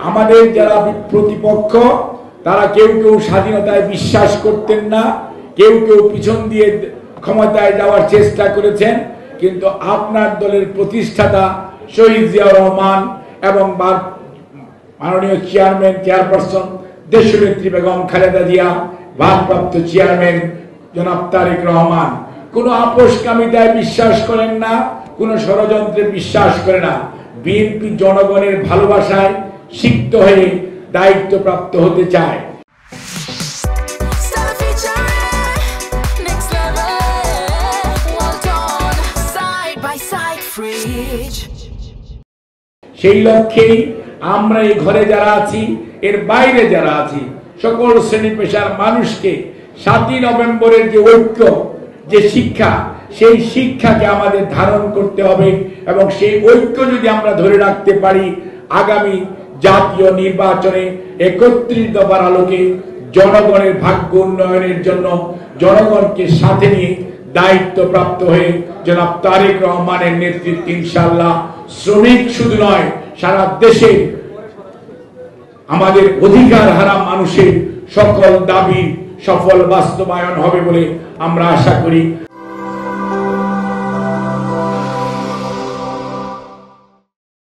আমাদের যারা প্রতিপক্ষ তারা কেউ কেউ স্বাধীনতায় বিশ্বাস করতেন না, কেউ কেউ পিছন দিয়ে ক্ষমতায় যাওয়ার চেষ্টা করেছেন, কিন্তু আপনার দলের প্রতিষ্ঠাতা শহীদ জিয়াউর রহমান এবং মাননীয় চেয়ারপারসন দেশনেত্রী বেগম খালেদা জিয়া, ভারপ্রাপ্ত চেয়ারম্যান জনাব তারেক রহমান কোনো আপোষকামিতায় বিশ্বাস করেন না, কোনো ষড়যন্ত্রে বিশ্বাস করে না। বিএনপি জনগণের ভালোবাসায় সিক্ত হয়ে দায়িত্বপ্রাপ্ত হতে চায়। সেই লক্ষ্যেই আমরা এই ঘরে যারা আছি, এর বাইরে যারা আছি, সকল শ্রেণী পেশার মানুষকে 7ই নভেম্বরের যে ঐক্য, যে শিক্ষা, সেই শিক্ষাকে আমাদের ধারণ করতে হবে এবং সেই ঐক্য যদি আমরা ধরে রাখতে পারি, আগামী জাতীয় নির্বাচনে 31 দফার আলোকে জনগণের ভাগ্য উন্নয়নের জন্য জনগণকে সাথে নিয়ে দায়িত্বপ্রাপ্ত হয়ে জনাব তারেক রহমানের নেতৃত্বে ইনশাআল্লাহ শ্রমিক শুধু নয়, সারা দেশে আমাদের অধিকার হারা মানুষের সকল দাবি সফল বাস্তবায়ন হবে বলে আমরা আশা করি।